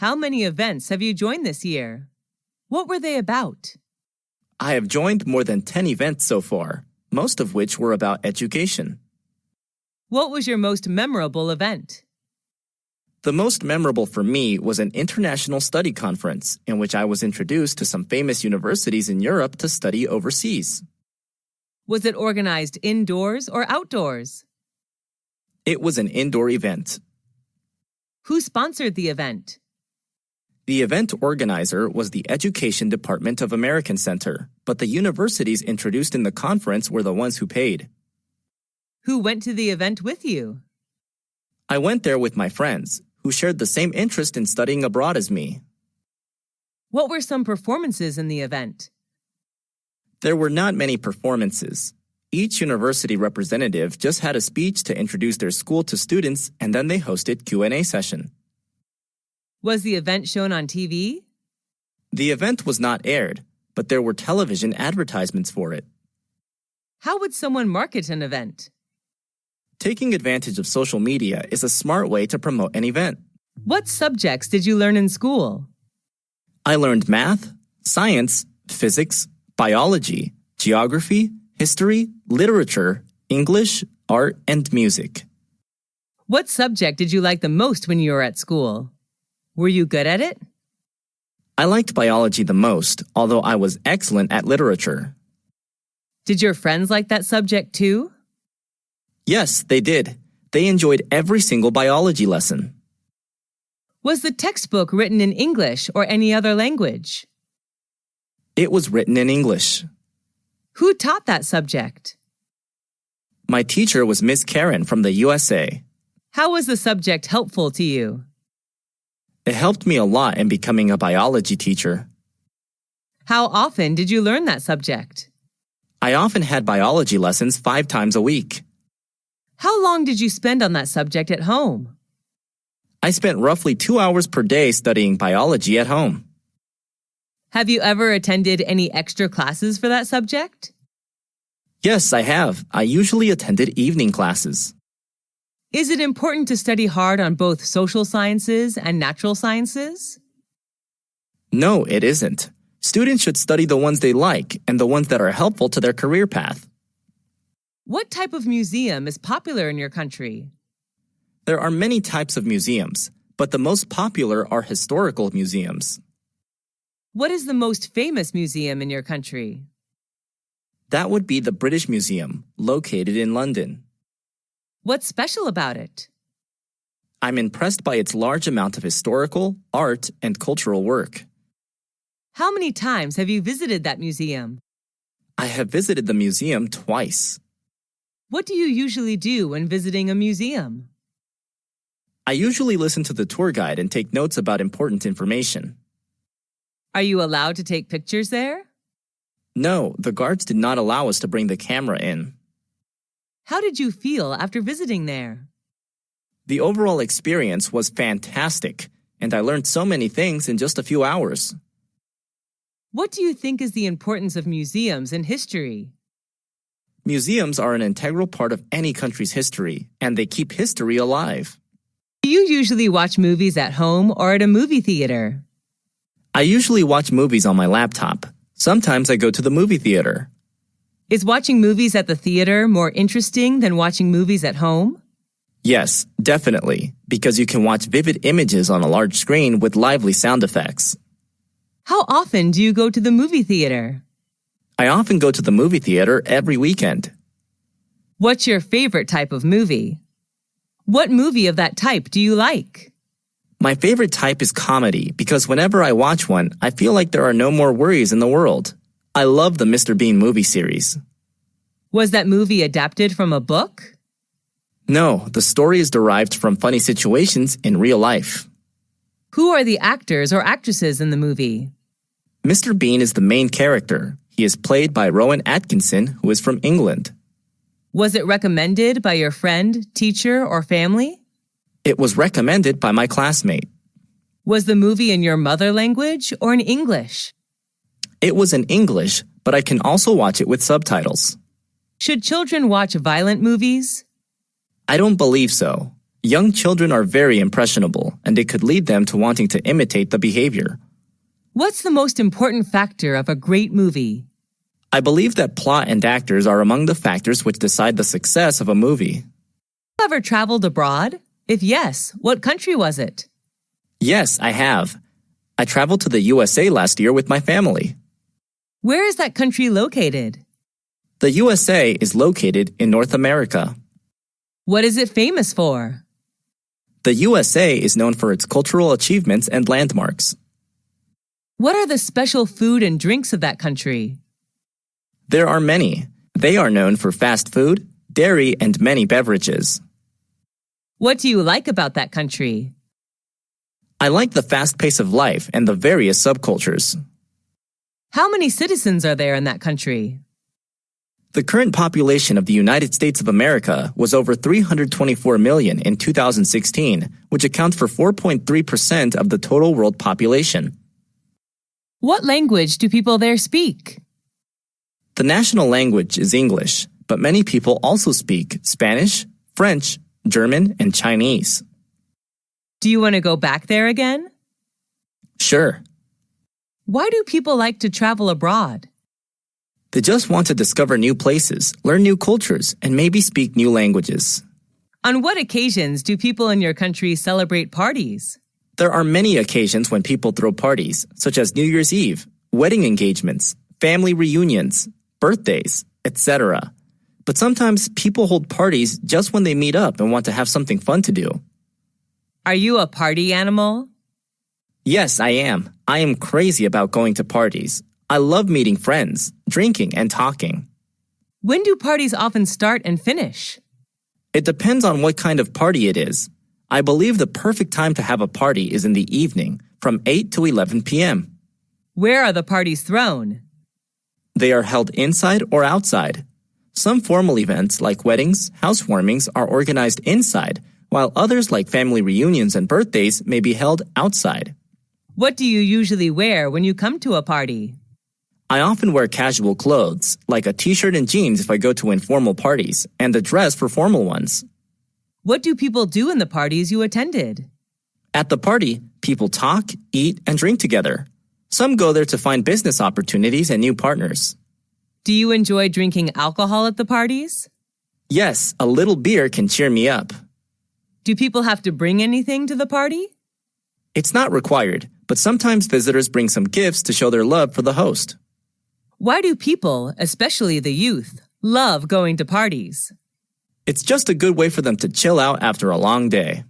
How many events have you joined this year? What were they about? I have joined more than 10 events so far, most of which were about education. What was your most memorable event? The most memorable for me was an international study conference in which I was introduced to some famous universities in Europe to study overseas. Was it organized indoors or outdoors? It was an indoor event. Who sponsored the event? The event organizer was the Education Department of American Center, but the universities introduced in the conference were the ones who paid. Who went to the event with you? I went there with my friends, who shared the same interest in studying abroad as me. What were some performances in the event? There were not many performances. Each university representative just had a speech to introduce their school to students, and then they hosted Q&A session. Was the event shown on TV? The event was not aired, but there were television advertisements for it. How would someone market an event? Taking advantage of social media is a smart way to promote an event. What subjects did you learn in school? I learned math, science, physics, biology, geography, history, literature, English, art, and music. What subject did you like the most when you were at school? Were you good at it? I liked biology the most, although I was excellent at literature. Did your friends like that subject too? Yes, they did. They enjoyed every single biology lesson. Was the textbook written in English or any other language? It was written in English. Who taught that subject? My teacher was Miss Karen from the USA. How was the subject helpful to you? It helped me a lot in becoming a biology teacher. How often did you learn that subject? I often had biology lessons 5 times a week. How long did you spend on that subject at home? I spent roughly 2 hours per day studying biology at home. Have you ever attended any extra classes for that subject? Yes, I have. I usually attended evening classes. Is it important to study hard on both social sciences and natural sciences? No, it isn't. Students should study the ones they like and the ones that are helpful to their career path. What type of museum is popular in your country? There are many types of museums, but the most popular are historical museums. What is the most famous museum in your country? That would be the British Museum, located in London. What's special about it? I'm impressed by its large amount of historical, art, and cultural work. How many times have you visited that museum? I have visited the museum twice. What do you usually do when visiting a museum? I usually listen to the tour guide and take notes about important information. Are you allowed to take pictures there? No, the guards did not allow us to bring the camera in. How did you feel after visiting there? The overall experience was fantastic, and I learned so many things in just a few hours. What do you think is the importance of museums in history? Museums are an integral part of any country's history, and they keep history alive. Do you usually watch movies at home or at a movie theater? I usually watch movies on my laptop. Sometimes I go to the movie theater. Is watching movies at the theater more interesting than watching movies at home? Yes, definitely, because you can watch vivid images on a large screen with lively sound effects. How often do you go to the movie theater? I often go to the movie theater every weekend. What's your favorite type of movie? What movie of that type do you like? My favorite type is comedy because whenever I watch one, I feel like there are no more worries in the world. I love the Mr. Bean movie series. Was that movie adapted from a book? No, the story is derived from funny situations in real life. Who are the actors or actresses in the movie? Mr. Bean is the main character. He is played by Rowan Atkinson, who is from England. Was it recommended by your friend, teacher, or family? It was recommended by my classmate. Was the movie in your mother language or in English? It was in English, but I can also watch it with subtitles. Should children watch violent movies? I don't believe so. Young children are very impressionable, and it could lead them to wanting to imitate the behavior. What's the most important factor of a great movie? I believe that plot and actors are among the factors which decide the success of a movie. Have you ever traveled abroad? If yes, what country was it? Yes, I have. I traveled to the USA last year with my family. Where is that country located? The USA is located in North America. What is it famous for? The USA is known for its cultural achievements and landmarks. What are the special food and drinks of that country? There are many. They are known for fast food, dairy, and many beverages. What do you like about that country? I like the fast pace of life and the various subcultures. How many citizens are there in that country? The current population of the United States of America was over 324 million in 2016, which accounts for 4.3% of the total world population. What language do people there speak? The national language is English, but many people also speak Spanish, French, German, and Chinese. Do you want to go back there again? Sure. Why do people like to travel abroad? They just want to discover new places, learn new cultures, and maybe speak new languages. On what occasions do people in your country celebrate parties? There are many occasions when people throw parties, such as New Year's Eve, wedding engagements, family reunions, birthdays, etc. But sometimes people hold parties just when they meet up and want to have something fun to do. Are you a party animal? Yes, I am. I am crazy about going to parties. I love meeting friends, drinking, and talking. When do parties often start and finish? It depends on what kind of party it is. I believe the perfect time to have a party is in the evening, from 8 to 11 p.m. Where are the parties thrown? They are held inside or outside. Some formal events like weddings, housewarmings are organized inside, while others like family reunions and birthdays may be held outside. What do you usually wear when you come to a party? I often wear casual clothes, like a t-shirt and jeans if I go to informal parties, and a dress for formal ones. What do people do in the parties you attended? At the party, people talk, eat, and drink together. Some go there to find business opportunities and new partners. Do you enjoy drinking alcohol at the parties? Yes, a little beer can cheer me up. Do people have to bring anything to the party? It's not required, but sometimes visitors bring some gifts to show their love for the host. Why do people, especially the youth, love going to parties? It's just a good way for them to chill out after a long day.